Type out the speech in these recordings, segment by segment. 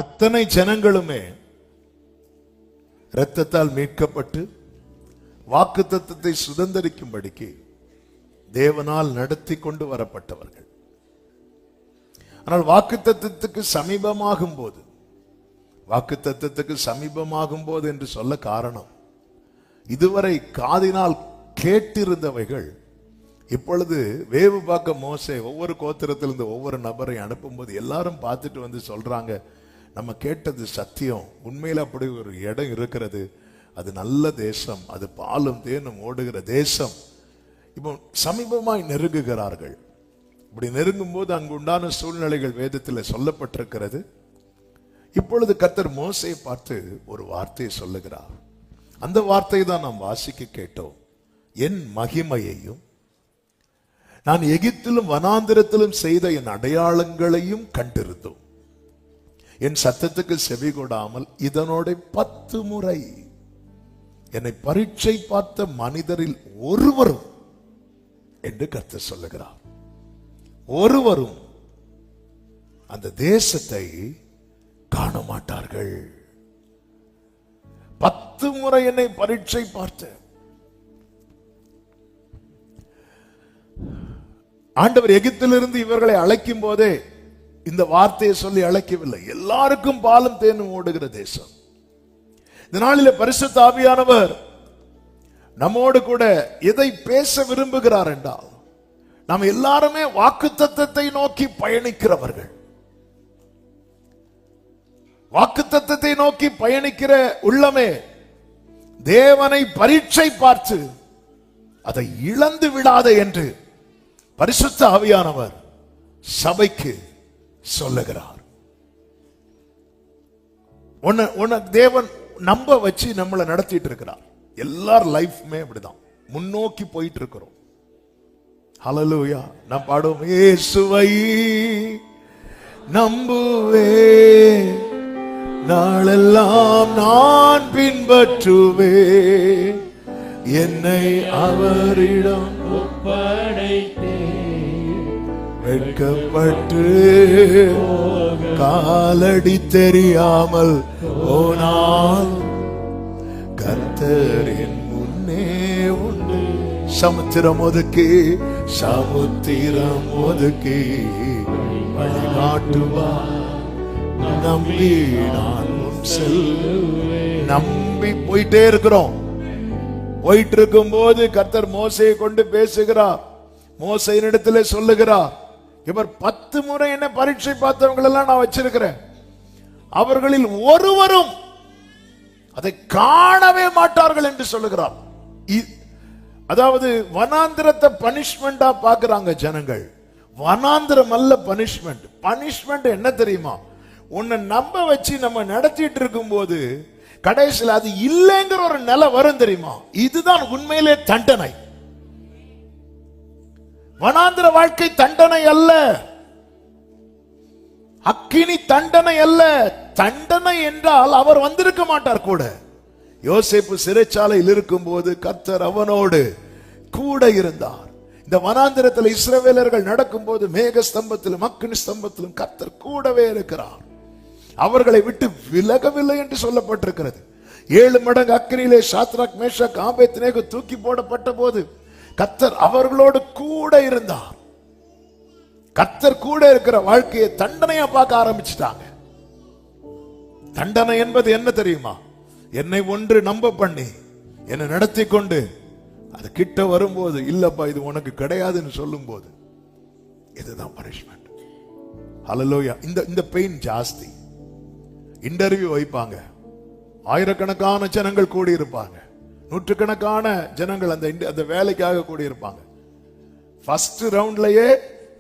அத்தனை ஜனங்களுமே இரத்தத்தால் மீட்கப்பட்டு வாக்குத்தத்தத்தை சுதந்தரிக்கும்படிக்கு தேவனால் நடத்தி கொண்டு வரப்பட்டவர்கள். ஆனால் வாக்குத்தத்தத்துக்கு சமீபமாகும் போது என்று சொல்ல காரணம், இதுவரை காதினால் கேட்டிருந்தவைகள் இப்பொழுது வேவு பார்க்க மோசே ஒவ்வொரு கோத்திரத்திலிருந்து ஒவ்வொரு நபரை அனுப்பும்போது எல்லாரும் பார்த்துட்டு வந்து சொல்றாங்க, நம்ம கேட்டது சத்தியம், உண்மையில அப்படி ஒரு இடம் இருக்கிறது, அது நல்ல தேசம், அது பாலும் தேனும் ஓடுகிற தேசம். இப்போ சமீபமாய் நெருங்குகிறார்கள். இப்படி நெருங்கும் போது அங்கு உண்டான சூழ்நிலைகள் வேதத்தில் சொல்லப்பட்டிருக்கிறது. இப்பொழுது கர்த்தர் மோசேயை பார்த்து ஒரு வார்த்தையை சொல்லுகிறார். அந்த வார்த்தையை தான் நாம் வாசிக்க கேட்டோம். என் மகிமையையும் நான் எகிப்திலும் வனாந்திரத்திலும் செய்த என் அடையாளங்களையும் கண்டிருந்தோம். என் சத்தத்துக்கு செவி கொடாமல் இதனோட 10 முறை என்னை பரீட்சை பார்த்த மனிதரில் ஒருவரும் என்று கர்த்தர் சொல்லுகிறார், ஒருவரும் அந்த தேசத்தை காண மாட்டார்கள். 10 முறை என்னை பரீட்சை பார்த்த ஆண்டவர் எகிப்திலிருந்து இவர்களை அழைக்கும் போதே இந்த வார்த்தையை சொல்லி அழைக்கவில்லை. எல்லாருக்கும் பாலும் தேனும் ஓடுகிற தேசம். இந்த நாளிலே பரிசுத்த ஆவியானவர் நம்மோடு கூட எதை பேச விரும்புகிறார் என்றால், நாம் எல்லாருமே வாக்குத்தத்தத்தை நோக்கி பயணிக்கிறவர்கள். வாக்குத்தத்தத்தை நோக்கி பயணிக்கிற உள்ளமே தேவனை பரீட்சை பார்த்து அதை இழந்து விடாத என்று பரிசுத்த ஆவியானவர் சபைக்கு சொல்லுகிறார். தேவன் நம்ப வச்சு நம்மளை நடத்திட்டு இருக்கிறார். எல்லார் லைஃப்மே அப்படிதான், முன்னோக்கி போயிட்டு இருக்கிறோம். ஹல்லேலூயா. நாம் பாடுவோம், இயேசுவை நம்புவே நாளெல்லாம் நான் பின்பற்றுவே, என்னை அவரிடம் ஒப்படைத்தே வெட்கப்பட்டு காலடி தெரியாமல் போனால் கர்த்தரின் முன்னே உண்டு சமுத்திரம் ஒதுக்கி வழிகாட்டுவார். நம்பி நான் நம்பி போயிட்டே இருக்கிறோம். போயிட்டு இருக்கும் போது கர்த்தர் மோசையை கொண்டு பேசுகிறார். மோசையினிடத்திலே சொல்லுகிறார், இவர் 10 முறை என்ன பரீட்சை பார்த்தவங்க எல்லாம் நான் வச்சிருக்கிறேன், அவர்களில் ஒருவரும் அதை காணவே மாட்டார்கள் என்று சொல்லுகிறார். அதாவது வனாந்திரத்தை பனிஷ்மெண்டா பாக்குறாங்க ஜனங்கள். வனாந்திரம் அல்ல பனிஷ்மெண்ட். பனிஷ்மெண்ட் என்ன தெரியுமா? உன்னை நம்ப வச்சு நம்ம நடத்திட்டு இருக்கும் போது கடைசியில் அது இல்லைங்கிற ஒரு நிலை வரும் தெரியுமா? இதுதான் உண்மையிலே தண்டனை. வனாந்திர வாழ்க்கை தண்டனை அல்ல, அக்கினி தண்டனை அல்ல. தண்டனை என்றால் அவர் வந்திருக்க மாட்டார் கூட. யோசேப்பு சிறைச்சாலையில் இருக்கும் போது கர்த்தர் அவனோடு கூட இருந்தார். இந்த வனாந்திரத்தில் இஸ்ரவேலர்கள் நடக்கும் போது மேக ஸ்தம்பத்திலும் அக்கினி ஸ்தம்பத்திலும் கர்த்தர் கூடவே இருக்கிறார். அவர்களை விட்டு விலகவில்லை என்று சொல்லப்பட்டிருக்கிறது. 7 மடங்கு அக்கினியிலே சாத்ராக் மேஷாக் ஆபேத்நேகோ தூக்கி போடப்பட்ட போது கர்த்தர் அவர்களோடு கூட இருந்தார். கர்த்தர் கூட இருக்கிற வாழ்க்கையை தண்டனையா பார்க்க ஆரம்பிச்சுட்டாங்க. தண்டனை என்பது என்ன தெரியுமா? என்னை ஒன்று நம்ப பண்ணி என்னை நடத்தி கொண்டு அது கிட்ட வரும்போது இல்லப்பா இது உனக்கு கிடையாதுன்னு சொல்லும் போது இதுதான் பனிஷ்மெண்ட். ஹல்லேலூயா. இந்த பெயின் ஜாஸ்தி. இன்டர்வியூ வைப்பாங்க, ஆயிரக்கணக்கான ஜனங்கள் கூடி இருப்பாங்க, நூற்றுக்கணக்கான ஜனங்கள் அந்த வேலைக்காக கூடி இருப்பாங்க. ஃபர்ஸ்ட் ரவுண்ட்லயே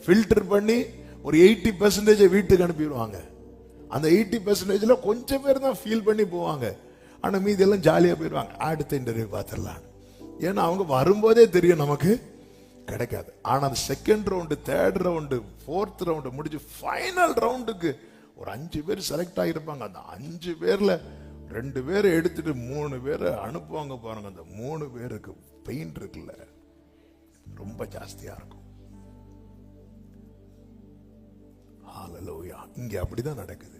ஃபில்டர் பண்ணி ஒரு 80% வீட்டுக்கு அனுப்பிடுவாங்க. அந்த 80% கொஞ்சம் பேர் தான் ஃபீல் பண்ணி போவாங்க. ஆனா மீதி எல்லாம் ஜாலியா போயிடுவாங்க. அடுத்த இன்டர்வியூ பார்த்துடலாம். ஏன்னா அவங்க வரும்போதே தெரியும் நமக்கு கிடைக்காது. ஆனா அந்த second round, third round, fourth round முடிஞ்சு ஃபைனல் ரவுண்டுக்கு ஒரு 5 பேர் செலக்ட் ஆகிருப்பாங்க. அந்த 5 பேர்ல 2 பேரை எடுத்துட்டு 3 பேரை அனுப்புவாங்க பாருங்க. அந்த 3 பேருக்கு பெயின் இருக்குல்ல, ரொம்ப ஜாஸ்தியா இருக்கும். ஹல்லேலூயா. இங்க அப்படிதான் நடக்குது.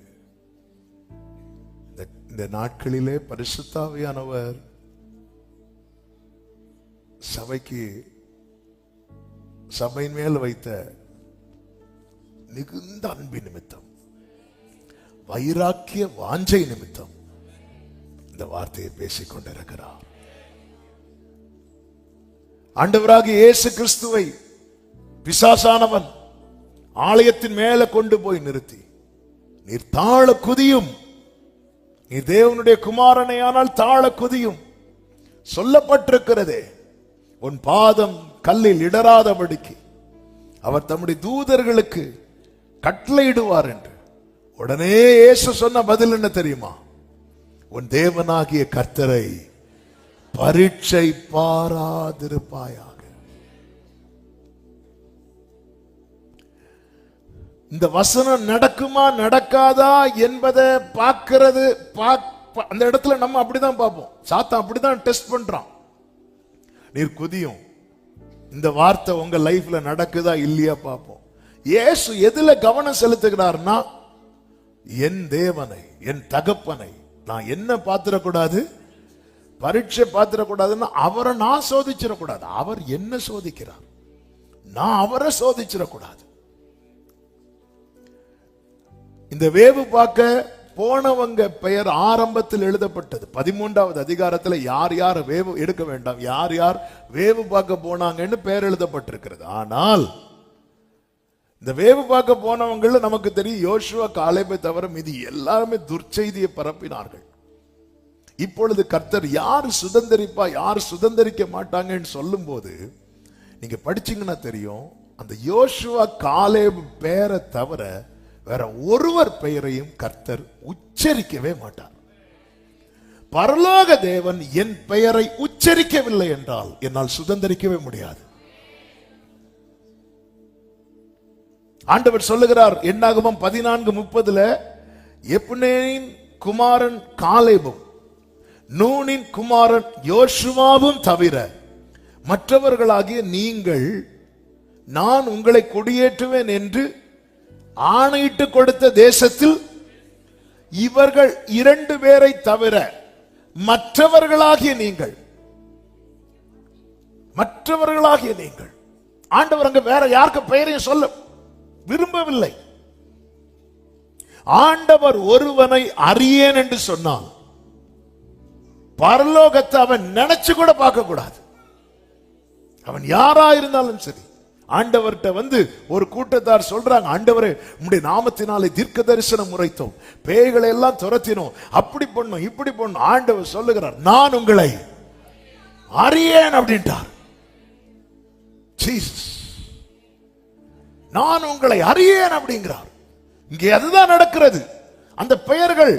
இந்த நாட்களிலே பரிசுத்த ஆவியானவர் சபைக்கு சபையின் மேல் வைத்த மிகுந்த அன்பின் நிமித்தம், வைராக்கிய வாஞ்சை நிமித்தம் இந்த வார்த்தையை பேசிக் கொண்டிருக்கிறார். ஆண்டவராகிய இயேசு கிறிஸ்துவை பிசாசானவன் ஆலயத்தின் மேல கொண்டு போய் நிறுத்தி, நீர் தாழ குதியும், நீ தேவனுடைய குமாரனை ஆனால் தாழ குதியும், சொல்லப்பட்டிருக்கிறதே உன் பாதம் கல்லில் இடராதபடிக்கு அவர் தம்முடைய தூதர்களுக்கு கட்டளையிடுவார் என்று. உடனே இயேசு சொன்ன பதில் என்ன தெரியுமா? உன் தேவனாகிய கர்த்தரை பரீட்சை பாராதிருப்பாயாக. இந்த வசனம் நடக்குமா நடக்காதா என்பதை பார்க்கிறது. அந்த இடத்துல நம்ம அப்படிதான் பார்ப்போம். சாத்தான் அப்படிதான் டெஸ்ட் பண்றான். நீர் குதியும், இந்த வார்த்தை உங்க லைஃப்ல நடக்குதா இல்லையா பார்ப்போம். இயேசு எதுல கவனம் செலுத்துகிறார்னா, என் தேவனை, என் தகப்பனை நான் என்ன பாத்திரக்கூடாது, பரீட்சை பாத்திரக்கூடாதுன்னா அவரை நான் சோதிச்சிடக்கூடாது. அவர் என்ன சோதிக்கிறார், நான் அவரை சோதிச்சிடக்கூடாது. இந்த வேவு பார்க்க போனவங்க பெயர் ஆரம்பத்தில் எழுதப்பட்டது. 13வது அதிகாரத்தில் யார் யார் வேவு எடுக்க வேண்டாம், யார் யார் வேவு பார்க்க போனாங்கன்னு பெயர் எழுதப்பட்டிருக்கிறது. ஆனால் இந்த வேவு பார்க்க போனவங்கள நமக்கு தெரியும், யோசுவா காலேபை தவிர மீதி எல்லாருமே துர்ச்செய்தியை பரப்பினார்கள். இப்பொழுது கர்த்தர் யார் சுதந்திரிப்பா யார் சுதந்திரிக்க மாட்டாங்கன்னு சொல்லும் போது நீங்க படிச்சீங்கன்னா தெரியும், அந்த யோசுவா காலேப் பெயரை தவிர வேற ஒருவர் பெயரையும் கர்த்தர் உச்சரிக்கவே மாட்டார். பரலோக தேவன் என் பெயரை உச்சரிக்கவில்லை என்றால் என்னால் சுதந்திரிக்கவே முடியாது. ஆண்டவர் சொல்லுகிறார் என்னாகமம் 14:30, எப்னேயின் குமாரன் காலேபும் நூனின் குமாரன் யோசுவாவும் தவிர மற்றவர்களாகிய நீங்கள் நான் உங்களை குடியேற்றுவேன் என்று ஆணையிட்டு கொடுத்த தேசத்தில் இவர்கள் 2 பேரை தவிர மற்றவர்களாகிய நீங்கள் ஆண்டவர் அங்க வேற யாருக்கு பெயரையும் சொல்ல விரும்பவில்லை. ஆண்டவர் ஒருவனை அறியேன் என்று சொன்னான், பரலோகத்தை அவன் நினைச்சு கூட பார்க்க கூடாது. அவன் யாரா இருந்தாலும் சரி. ஆண்டவர்கிட்ட வந்து ஒரு கூட்டத்தார் சொல்றாங்க, ஆண்டவரே உம்முடைய நாமத்தினாலே தீர்க்க தரிசனம் உரைத்தோம், பேய்களை எல்லாம் துரத்தினோம், அப்படி பண்ணோம் இப்படி பண்ணோம். ஆண்டவர் சொல்லுகிறார், நான் உங்களை அறியேன் அப்படின்ட்டார். ஜீசஸ், நான் உங்களை அறியேன் அப்படிங்கிறார். இங்கே அதுதான் நடக்கிறது. அந்த பெயர்கள்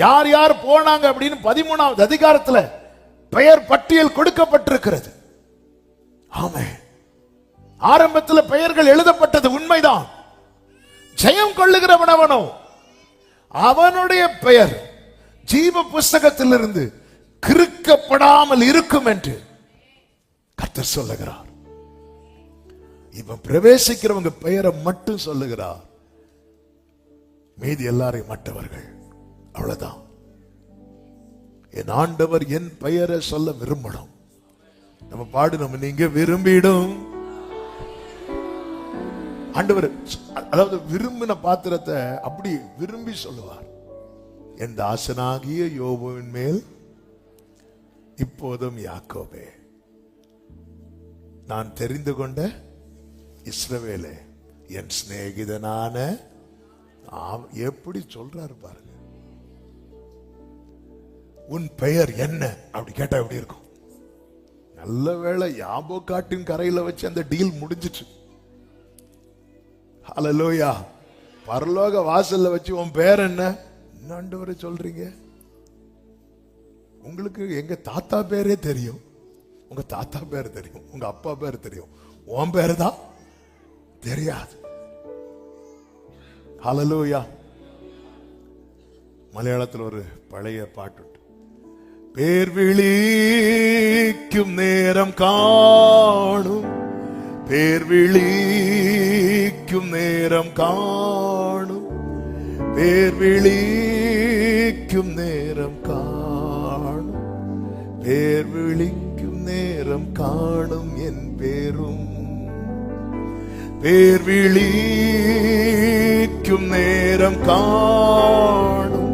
யார் யார் போனாங்க அப்படின்னு 13வது அதிகாரத்தில் பெயர் பட்டியல் கொடுக்கப்பட்டிருக்கிறது. ஆமென். ஆரம்பத்தில் பெயர்கள் எழுதப்பட்டது உண்மைதான். ஜெயம் கொள்ளுகிறவன் அவனோ, அவனுடைய பெயர் ஜீவ புஸ்தகத்திலிருந்து கிறுக்கப்படாமல் இருக்கும் என்று கர்த்தர் சொல்லுகிறார். இவன் பிரவேசிக்கிறவங்க பெயரை மட்டும் சொல்லுகிறார், மீதி எல்லாரையும் மற்றவர்கள். அவ்வளவுதான். என் ஆண்டவர் என் பெயரை சொல்ல விரும்பணும். நம்ம பாடணும், நீங்க விரும்பிடும். ஆண்டவர் அதாவது விரும்பின பாத்திரத்தை அப்படி விரும்பி சொல்லுவார். என் தாசனாகிய யோபுவின் மேல் இப்போதும் யாக்கோபே, நான் தெரிந்து கொண்ட இஸ்ரவேலே, என் சிநேகிதனான. எப்படி சொல்றாரு பாருங்க. உன் பெயர் என்ன அப்படி கேட்டா எப்படி இருக்கும்? நல்ல வேளை யாபோ காட்டின் கரையில வச்சு அந்த டீல் முடிஞ்சிச்சு. ஹல்லேலூயா. பரலோக வாசல்ல வச்சு உன் பேர் என்ன ஆண்டவரே சொல்றீங்க? உங்களுக்கு எங்க தாத்தா பேரே தெரியும், உங்க தாத்தா பேர் தெரியும், உங்க அப்பா பேர் தெரியும், உன் பேரு தான் தெரியாது. ஹல்லேலூயா. மலையாளத்தில் ஒரு பழைய பாட்டு, பேர் விழிக்கும் நேரம் காணும், பேர் விழிக்கும் நேரம் காணும், பேர் விழிக்கும் விழிக்கும் நேரம் காணும், பேர் விழிக்கும் நேரம் காணும் என் பேரும். பேர் விழிக்கும் நேரம் காணும்,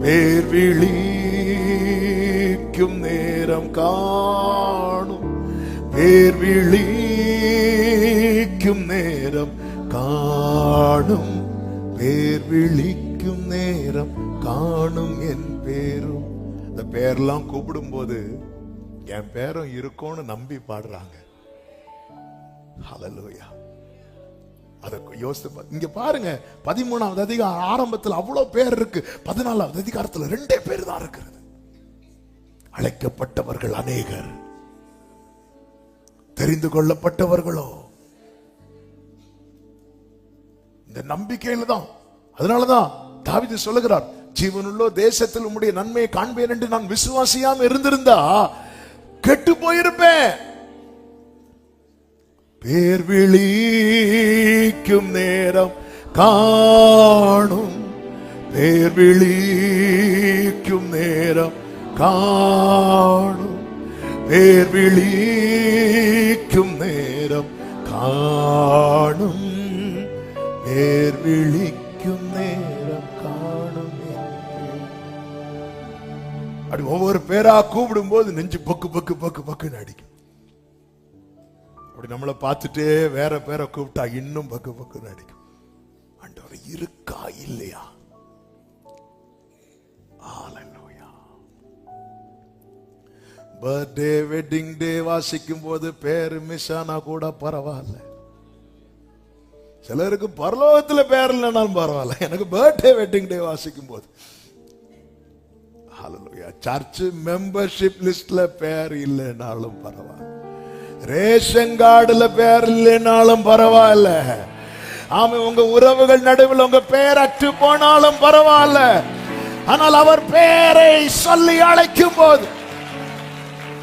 பேர் விழிக்கும் நேரம் காணும், பேர் விழிக்கும் நேரம் காணும், பேர் விழிக்கும் நேரம் காணும் என் பேரும். இந்த பேர்லாம் கூப்பிடும் போது என் பேரும் இருக்கும்னு நம்பி பாடுறாங்க. ஹல்லேலூயா. அதை யோசித்து இங்க பாருங்க, 13வது அதிகாரம் ஆரம்பத்தில் அவ்வளவு பேர் இருக்கு, 14வது அதிகாரத்தில் 2 பேர் தான் இருக்கிறது. அழைக்கப்பட்டவர்கள் அநேகர், தெரிந்து கொள்ளப்பட்டவர்களோ இந்த நம்பிக்கையில தான். அதனாலதான் தாவீது சொல்லுகிறார், ஜீவனுள்ள தேசத்தில் உம்முடைய நன்மையை காண்பேன் என்று நான் விசுவாசியாம இருந்திருந்தா கெட்டு போயிருப்பேன். பேர் விழிக்கும் நேரம் காணும், பேர் விழிக்கும் நேரம் காணும், பேர் விழிக்கும் நேரம் காணும், பேர் விழிக்கும் நேரம் காணும். அப்படி ஒவ்வொரு பேரா கூப்பிடும் போது நெஞ்சு பக்கு பக்கு பக்கு பக்குன்னு அடிக்கும். அப்படி நம்மளை பார்த்துட்டே வேற பேரை கூப்பிட்டா இன்னும் பக்கு பக்குன்னு அடிக்கும். ஆண்டவர் இருக்கா இல்லையா? ஹல்லேலூயா. பர்த்டே வெட்டிங் டே வாசிக்கும் போது பேரு மிஸ் ஆனா கூட பரவாயில்ல. சிலருக்கு பரலோகத்துல பேர் இல்லைனாலும் பரவாயில்ல, எனக்கு பர்த்டே வெட்டிங் டே வாசிக்கும் போது. ஹல்லேலூயா. சர்ச் மெம்பர்ஷிப் லிஸ்ட்ல பேர் இல்லைனாலும் பரவாயில்ல, ரேஷன் கார்டுல பேர் இல்லைனாலும் பரவாயில்ல, ஆமா உங்க உறவுகள் நடுவில் உங்க பேர் அற்று போனாலும் பரவாயில்ல, ஆனால் அவர் பேரை சொல்லி அழைக்கும் போது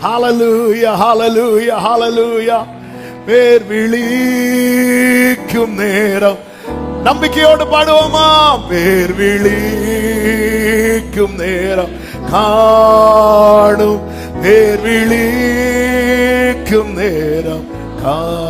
ஹல்லேலூயா ஹல்லேலூயா ஹல்லேலூயா. பேர் விழிக்கும் நேரம், நம்பிக்கையோடு பாடுவோமா? பேர் விழிக்கும் நேரம் காணும், பேர் விழிக்கும் நேரம் காணும்.